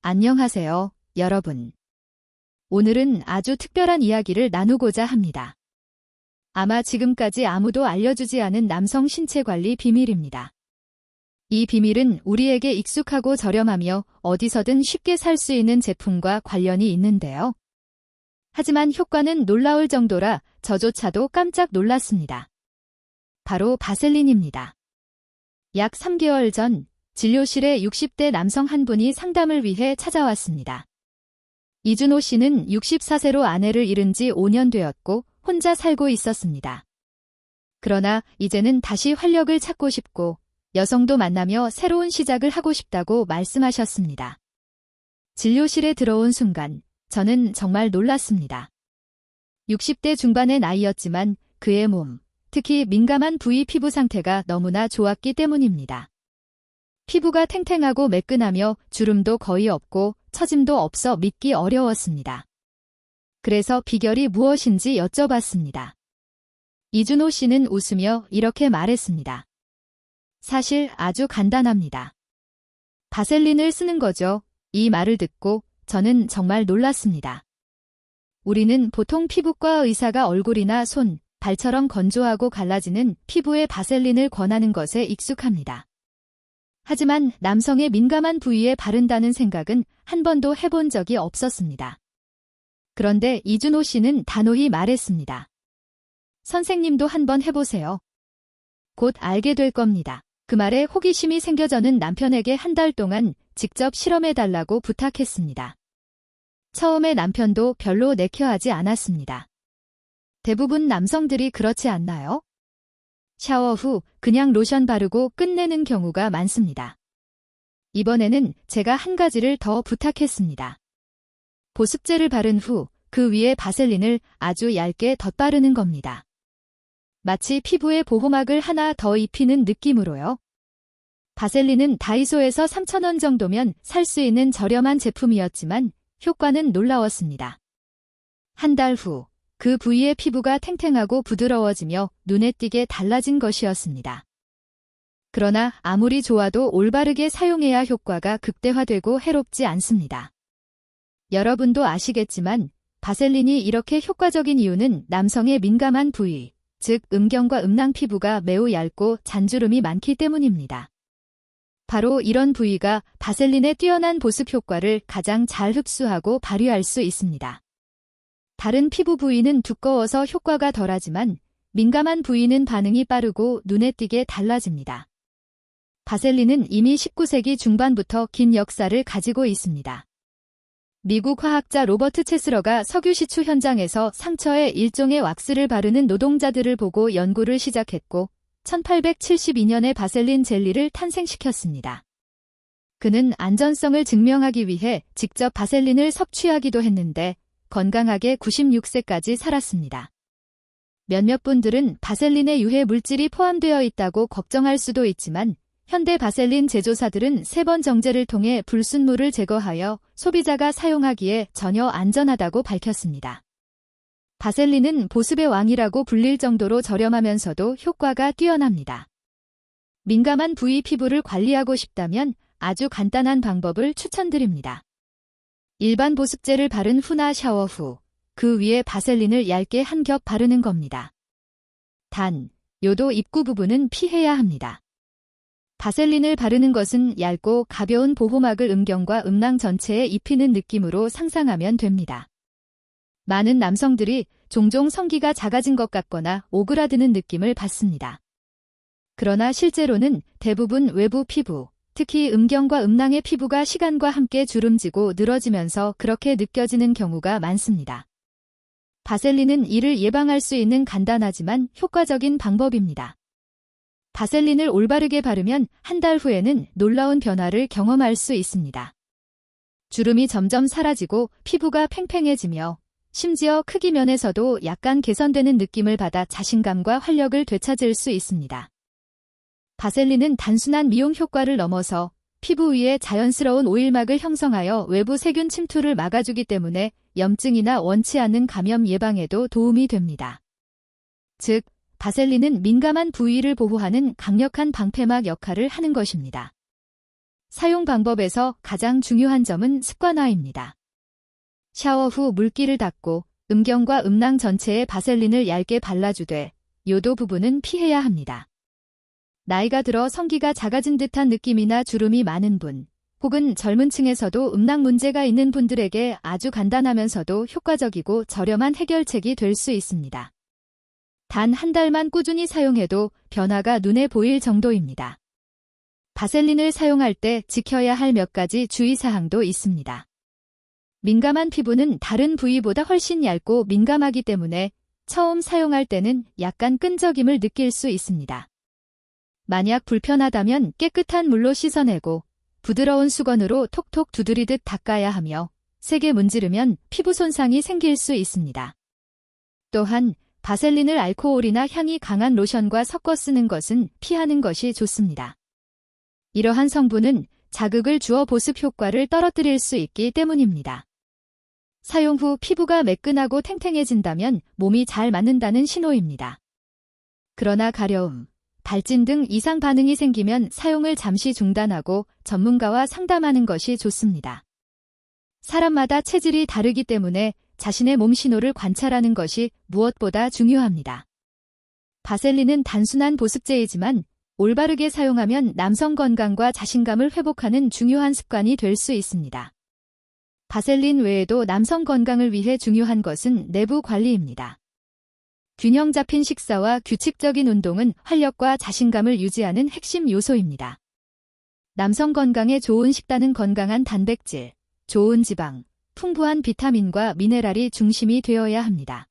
안녕하세요, 여러분. 오늘은 아주 특별한 이야기를 나누고자 합니다. 아마 지금까지 아무도 알려주지 않은 남성 신체 관리 비밀입니다. 이 비밀은 우리에게 익숙하고 저렴하며 어디서든 쉽게 살 수 있는 제품과 관련이 있는데요. 하지만 효과는 놀라울 정도라 저조차도 깜짝 놀랐습니다. 바로 바셀린입니다. 약 3개월 전 진료실에 60대 남성 한 분이 상담을 위해 찾아왔습니다. 이준호 씨는 64세로 아내를 잃은 지 5년 되었고 혼자 살고 있었습니다. 그러나 이제는 다시 활력을 찾고 싶고 여성도 만나며 새로운 시작을 하고 싶다고 말씀하셨습니다. 진료실에 들어온 순간 저는 정말 놀랐습니다. 60대 중반의 나이였지만 그의 몸, 특히 민감한 부위 피부 상태가 너무나 좋았기 때문입니다. 피부가 탱탱하고 매끈하며 주름도 거의 없고 처짐도 없어 믿기 어려웠습니다. 그래서 비결이 무엇인지 여쭤봤습니다. 이준호 씨는 웃으며 이렇게 말했습니다. 사실 아주 간단합니다. 바셀린을 쓰는 거죠. 이 말을 듣고 저는 정말 놀랐습니다. 우리는 보통 피부과 의사가 얼굴이나 손, 발처럼 건조하고 갈라지는 피부에 바셀린을 권하는 것에 익숙합니다. 하지만 남성의 민감한 부위에 바른다는 생각은 한 번도 해본 적이 없었습니다. 그런데 이준호 씨는 단호히 말했습니다. 선생님도 한번 해보세요. 곧 알게 될 겁니다. 그 말에 호기심이 생겨 저는 남편에게 한 달 동안 직접 실험해달라고 부탁했습니다. 처음에 남편도 별로 내켜하지 않았습니다. 대부분 남성들이 그렇지 않나요? 샤워 후 그냥 로션 바르고 끝내는 경우가 많습니다. 이번에는 제가 한 가지를 더 부탁했습니다. 보습제를 바른 후 그 위에 바셀린을 아주 얇게 덧바르는 겁니다. 마치 피부에 보호막을 하나 더 입히는 느낌으로요. 바셀린은 다이소에서 3,000원 정도면 살 수 있는 저렴한 제품이었지만 효과는 놀라웠습니다. 한 달 후 그 부위의 피부가 탱탱하고 부드러워지며 눈에 띄게 달라진 것이었습니다. 그러나 아무리 좋아도 올바르게 사용해야 효과가 극대화되고 해롭지 않습니다. 여러분도 아시겠지만 바셀린이 이렇게 효과적인 이유는 남성의 민감한 부위, 즉 음경과 음낭 피부가 매우 얇고 잔주름이 많기 때문입니다. 바로 이런 부위가 바셀린의 뛰어난 보습 효과를 가장 잘 흡수하고 발휘할 수 있습니다. 다른 피부 부위는 두꺼워서 효과가 덜하지만 민감한 부위는 반응이 빠르고 눈에 띄게 달라집니다. 바셀린은 이미 19세기 중반부터 긴 역사를 가지고 있습니다. 미국 화학자 로버트 체스러가 석유 시추 현장에서 상처에 일종의 왁스를 바르는 노동자들을 보고 연구를 시작했고 1872년에 바셀린 젤리를 탄생시켰습니다. 그는 안전성을 증명하기 위해 직접 바셀린을 섭취하기도 했는데 건강하게 96세까지 살았습니다. 몇몇 분들은 바셀린에 유해 물질이 포함되어 있다고 걱정할 수도 있지만 현대 바셀린 제조사들은 3번 정제를 통해 불순물을 제거하여 소비자가 사용하기에 전혀 안전하다고 밝혔습니다. 바셀린은 보습의 왕이라고 불릴 정도로 저렴하면서도 효과가 뛰어납니다. 민감한 부위 피부를 관리하고 싶다면 아주 간단한 방법을 추천드립니다. 일반 보습제를 바른 후나 샤워 후 그 위에 바셀린을 얇게 한 겹 바르는 겁니다. 단, 요도 입구 부분은 피해야 합니다. 바셀린을 바르는 것은 얇고 가벼운 보호막을 음경과 음낭 전체에 입히는 느낌으로 상상하면 됩니다. 많은 남성들이 종종 성기가 작아진 것 같거나 오그라드는 느낌을 받습니다. 그러나 실제로는 대부분 외부 피부, 특히 음경과 음낭의 피부가 시간과 함께 주름지고 늘어지면서 그렇게 느껴지는 경우가 많습니다. 바셀린은 이를 예방할 수 있는 간단하지만 효과적인 방법입니다. 바셀린을 올바르게 바르면 한 달 후에는 놀라운 변화를 경험할 수 있습니다. 주름이 점점 사라지고 피부가 팽팽해지며 심지어 크기 면에서도 약간 개선되는 느낌을 받아 자신감과 활력을 되찾을 수 있습니다. 바셀린은 단순한 미용 효과를 넘어서 피부 위에 자연스러운 오일막을 형성하여 외부 세균 침투를 막아주기 때문에 염증이나 원치 않는 감염 예방에도 도움이 됩니다. 즉, 바셀린은 민감한 부위를 보호하는 강력한 방패막 역할을 하는 것입니다. 사용 방법에서 가장 중요한 점은 습관화입니다. 샤워 후 물기를 닦고 음경과 음낭 전체에 바셀린을 얇게 발라주되 요도 부분은 피해야 합니다. 나이가 들어 성기가 작아진 듯한 느낌이나 주름이 많은 분, 혹은 젊은 층에서도 음낭 문제가 있는 분들에게 아주 간단하면서도 효과적이고 저렴한 해결책이 될 수 있습니다. 단 한 달만 꾸준히 사용해도 변화가 눈에 보일 정도입니다. 바셀린을 사용할 때 지켜야 할 몇 가지 주의사항도 있습니다. 민감한 피부는 다른 부위보다 훨씬 얇고 민감하기 때문에 처음 사용할 때는 약간 끈적임을 느낄 수 있습니다. 만약 불편하다면 깨끗한 물로 씻어내고 부드러운 수건으로 톡톡 두드리듯 닦아야 하며 세게 문지르면 피부 손상이 생길 수 있습니다. 또한 바셀린을 알코올이나 향이 강한 로션과 섞어 쓰는 것은 피하는 것이 좋습니다. 이러한 성분은 자극을 주어 보습 효과를 떨어뜨릴 수 있기 때문입니다. 사용 후 피부가 매끈하고 탱탱해진다면 몸이 잘 맞는다는 신호입니다. 그러나 가려움, 발진 등 이상 반응이 생기면 사용을 잠시 중단하고 전문가와 상담하는 것이 좋습니다. 사람마다 체질이 다르기 때문에 자신의 몸 신호를 관찰하는 것이 무엇보다 중요합니다. 바셀린은 단순한 보습제이지만 올바르게 사용하면 남성 건강과 자신감을 회복하는 중요한 습관이 될 수 있습니다. 바셀린 외에도 남성 건강을 위해 중요한 것은 내부 관리입니다. 균형 잡힌 식사와 규칙적인 운동은 활력과 자신감을 유지하는 핵심 요소입니다. 남성 건강에 좋은 식단은 건강한 단백질, 좋은 지방, 풍부한 비타민과 미네랄이 중심이 되어야 합니다.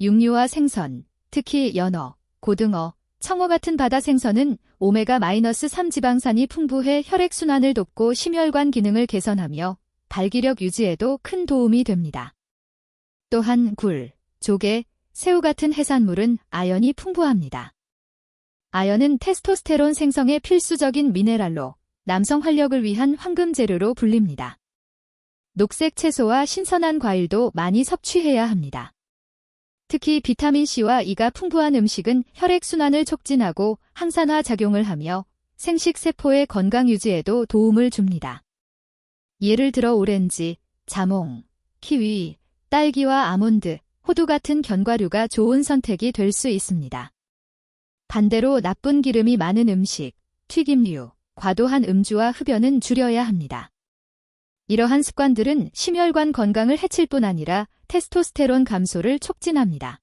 육류와 생선, 특히 연어, 고등어, 청어 같은 바다 생선은 오메가-3 지방산이 풍부해 혈액순환을 돕고 심혈관 기능을 개선하며 발기력 유지에도 큰 도움이 됩니다. 또한 굴, 조개, 새우 같은 해산물은 아연이 풍부합니다. 아연은 테스토스테론 생성에 필수적인 미네랄로 남성 활력을 위한 황금 재료로 불립니다. 녹색 채소와 신선한 과일도 많이 섭취해야 합니다. 특히 비타민C와 E가 풍부한 음식은 혈액순환을 촉진하고 항산화 작용을 하며 생식세포의 건강 유지에도 도움을 줍니다. 예를 들어 오렌지, 자몽, 키위, 딸기와 아몬드, 호두 같은 견과류가 좋은 선택이 될 수 있습니다. 반대로 나쁜 기름이 많은 음식, 튀김류, 과도한 음주와 흡연은 줄여야 합니다. 이러한 습관들은 심혈관 건강을 해칠 뿐 아니라 테스토스테론 감소를 촉진합니다.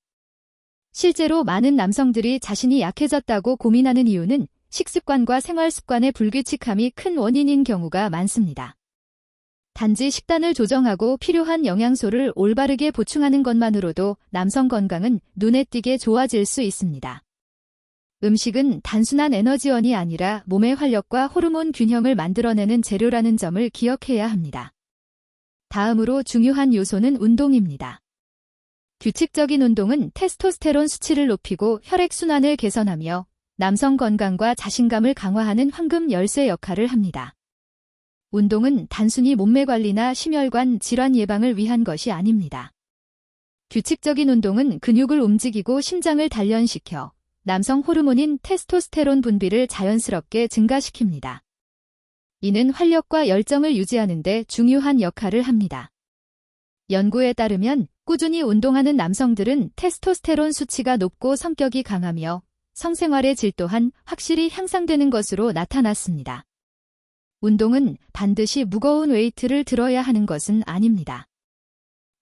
실제로 많은 남성들이 자신이 약해졌다고 고민하는 이유는 식습관과 생활습관의 불규칙함이 큰 원인인 경우가 많습니다. 단지 식단을 조정하고 필요한 영양소를 올바르게 보충하는 것만으로도 남성 건강은 눈에 띄게 좋아질 수 있습니다. 음식은 단순한 에너지원이 아니라 몸의 활력과 호르몬 균형을 만들어내는 재료라는 점을 기억해야 합니다. 다음으로 중요한 요소는 운동입니다. 규칙적인 운동은 테스토스테론 수치를 높이고 혈액순환을 개선하며 남성 건강과 자신감을 강화하는 황금 열쇠 역할을 합니다. 운동은 단순히 몸매 관리나 심혈관 질환 예방을 위한 것이 아닙니다. 규칙적인 운동은 근육을 움직이고 심장을 단련시켜 남성 호르몬인 테스토스테론 분비를 자연스럽게 증가시킵니다. 이는 활력과 열정을 유지하는 데 중요한 역할을 합니다. 연구에 따르면 꾸준히 운동하는 남성들은 테스토스테론 수치가 높고 성격이 강하며 성생활의 질 또한 확실히 향상되는 것으로 나타났습니다. 운동은 반드시 무거운 웨이트를 들어야 하는 것은 아닙니다.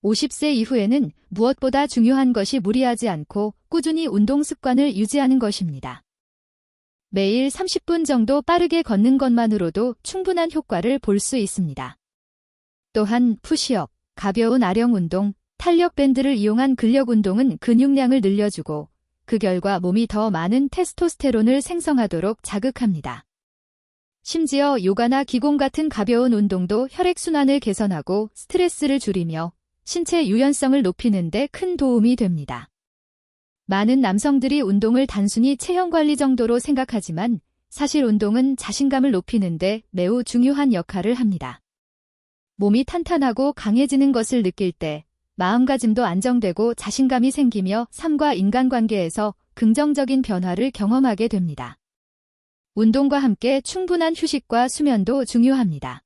50세 이후에는 무엇보다 중요한 것이 무리하지 않고 꾸준히 운동 습관을 유지하는 것입니다. 매일 30분 정도 빠르게 걷는 것만으로도 충분한 효과를 볼 수 있습니다. 또한 푸시업, 가벼운 아령 운동, 탄력 밴드를 이용한 근력 운동은 근육량을 늘려주고 그 결과 몸이 더 많은 테스토스테론을 생성하도록 자극합니다. 심지어 요가나 기공 같은 가벼운 운동도 혈액순환을 개선하고 스트레스를 줄이며 신체 유연성을 높이는 데 큰 도움이 됩니다. 많은 남성들이 운동을 단순히 체형 관리 정도로 생각하지만 사실 운동은 자신감을 높이는 데 매우 중요한 역할을 합니다. 몸이 탄탄하고 강해지는 것을 느낄 때 마음가짐도 안정되고 자신감이 생기며 삶과 인간관계에서 긍정적인 변화를 경험하게 됩니다. 운동과 함께 충분한 휴식과 수면도 중요합니다.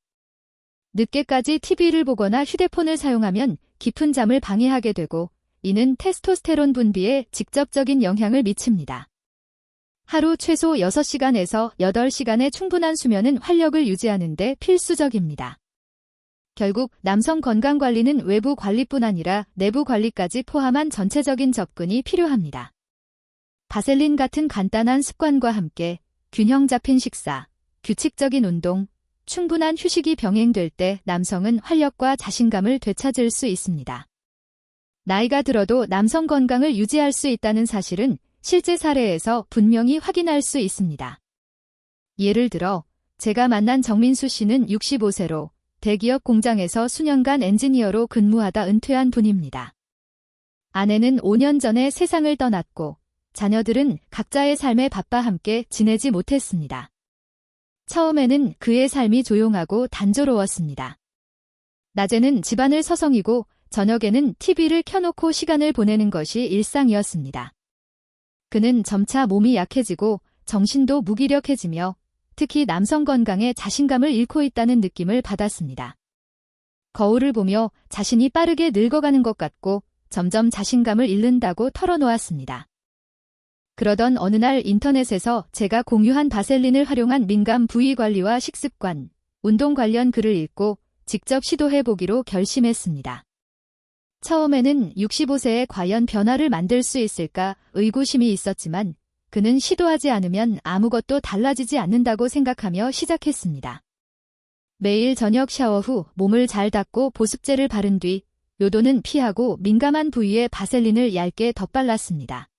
늦게까지 TV를 보거나 휴대폰을 사용하면 깊은 잠을 방해하게 되고 이는 테스토스테론 분비에 직접적인 영향을 미칩니다. 하루 최소 6시간에서 8시간의 충분한 수면은 활력을 유지하는 데 필수적입니다. 결국 남성 건강관리는 외부 관리뿐 아니라 내부 관리까지 포함한 전체적인 접근이 필요합니다. 바셀린 같은 간단한 습관과 함께 균형 잡힌 식사, 규칙적인 운동, 충분한 휴식이 병행될 때 남성은 활력과 자신감을 되찾을 수 있습니다. 나이가 들어도 남성 건강을 유지할 수 있다는 사실은 실제 사례에서 분명히 확인할 수 있습니다. 예를 들어 제가 만난 정민수 씨는 65세로 대기업 공장에서 수년간 엔지니어로 근무하다 은퇴한 분입니다. 아내는 5년 전에 세상을 떠났고 자녀들은 각자의 삶에 바빠 함께 지내지 못했습니다. 처음에는 그의 삶이 조용하고 단조로웠습니다. 낮에는 집안을 서성이고 저녁에는 TV를 켜놓고 시간을 보내는 것이 일상이었습니다. 그는 점차 몸이 약해지고 정신도 무기력해지며 특히 남성 건강에 자신감을 잃고 있다는 느낌을 받았습니다. 거울을 보며 자신이 빠르게 늙어가는 것 같고 점점 자신감을 잃는다고 털어놓았습니다. 그러던 어느 날 인터넷에서 제가 공유한 바셀린을 활용한 민감 부위 관리와 식습관, 운동 관련 글을 읽고 직접 시도해보기로 결심했습니다. 처음에는 65세에 과연 변화를 만들 수 있을까 의구심이 있었지만 그는 시도하지 않으면 아무것도 달라지지 않는다고 생각하며 시작했습니다. 매일 저녁 샤워 후 몸을 잘 닦고 보습제를 바른 뒤 요도는 피하고 민감한 부위에 바셀린을 얇게 덧발랐습니다.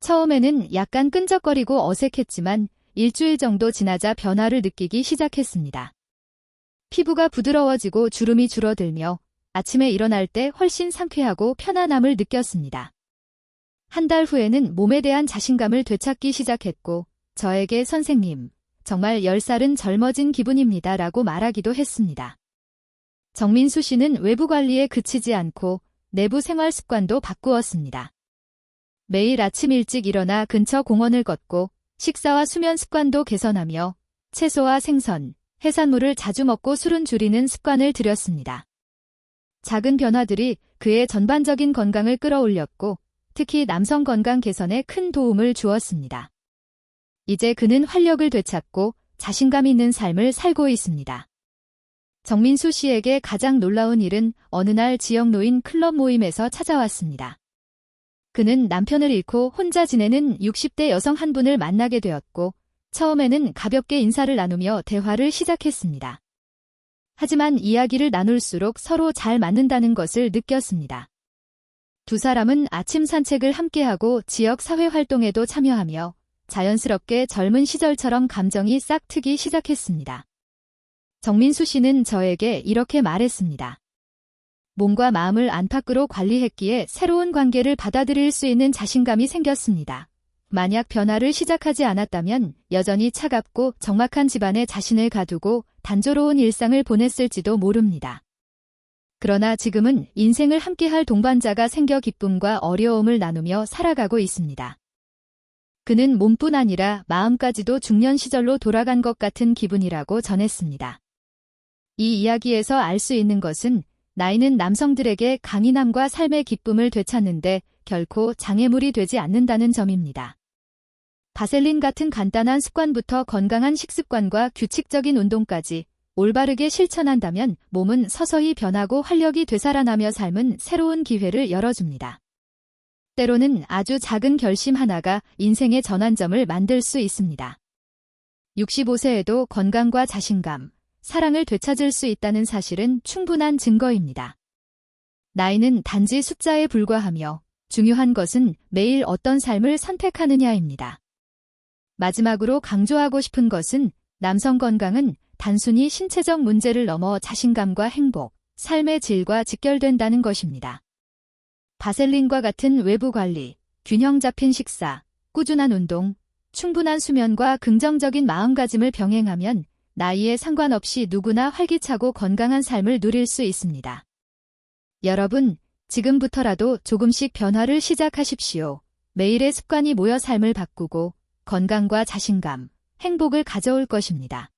처음에는 약간 끈적거리고 어색했지만 일주일 정도 지나자 변화를 느끼기 시작했습니다. 피부가 부드러워지고 주름이 줄어들며 아침에 일어날 때 훨씬 상쾌하고 편안함을 느꼈습니다. 한 달 후에는 몸에 대한 자신감을 되찾기 시작했고 저에게 선생님, 정말 10살은 젊어진 기분입니다 라고 말하기도 했습니다. 정민수 씨는 외부 관리에 그치지 않고 내부 생활 습관도 바꾸었습니다. 매일 아침 일찍 일어나 근처 공원을 걷고 식사와 수면 습관도 개선하며 채소와 생선, 해산물을 자주 먹고 술은 줄이는 습관을 들였습니다. 작은 변화들이 그의 전반적인 건강을 끌어올렸고 특히 남성 건강 개선에 큰 도움을 주었습니다. 이제 그는 활력을 되찾고 자신감 있는 삶을 살고 있습니다. 정민수 씨에게 가장 놀라운 일은 어느 날 지역 노인 클럽 모임에서 찾아왔습니다. 그는 남편을 잃고 혼자 지내는 60대 여성 한 분을 만나게 되었고 처음에는 가볍게 인사를 나누며 대화를 시작했습니다. 하지만 이야기를 나눌수록 서로 잘 맞는다는 것을 느꼈습니다. 두 사람은 아침 산책을 함께하고 지역 사회 활동에도 참여하며 자연스럽게 젊은 시절처럼 감정이 싹 트기 시작했습니다. 정민수 씨는 저에게 이렇게 말했습니다. 몸과 마음을 안팎으로 관리했기에 새로운 관계를 받아들일 수 있는 자신감이 생겼습니다. 만약 변화를 시작하지 않았다면 여전히 차갑고 적막한 집안에 자신을 가두고 단조로운 일상을 보냈을지도 모릅니다. 그러나 지금은 인생을 함께할 동반자가 생겨 기쁨과 어려움을 나누며 살아가고 있습니다. 그는 몸뿐 아니라 마음까지도 중년 시절로 돌아간 것 같은 기분이라고 전했습니다. 이 이야기에서 알 수 있는 것은 나이는 남성들에게 강인함과 삶의 기쁨을 되찾는데 결코 장애물이 되지 않는다는 점입니다. 바셀린 같은 간단한 습관부터 건강한 식습관과 규칙적인 운동까지 올바르게 실천한다면 몸은 서서히 변하고 활력이 되살아나며 삶은 새로운 기회를 열어줍니다. 때로는 아주 작은 결심 하나가 인생의 전환점을 만들 수 있습니다. 65세에도 건강과 자신감, 사랑을 되찾을 수 있다는 사실은 충분한 증거입니다. 나이는 단지 숫자에 불과하며 중요한 것은 매일 어떤 삶을 선택하느냐입니다. 마지막으로 강조하고 싶은 것은 남성 건강은 단순히 신체적 문제를 넘어 자신감과 행복, 삶의 질과 직결된다는 것입니다. 바셀린과 같은 외부 관리, 균형 잡힌 식사, 꾸준한 운동, 충분한 수면과 긍정적인 마음가짐을 병행하면 나이에 상관없이 누구나 활기차고 건강한 삶을 누릴 수 있습니다. 여러분, 지금부터라도 조금씩 변화를 시작하십시오. 매일의 습관이 모여 삶을 바꾸고 건강과 자신감, 행복을 가져올 것입니다.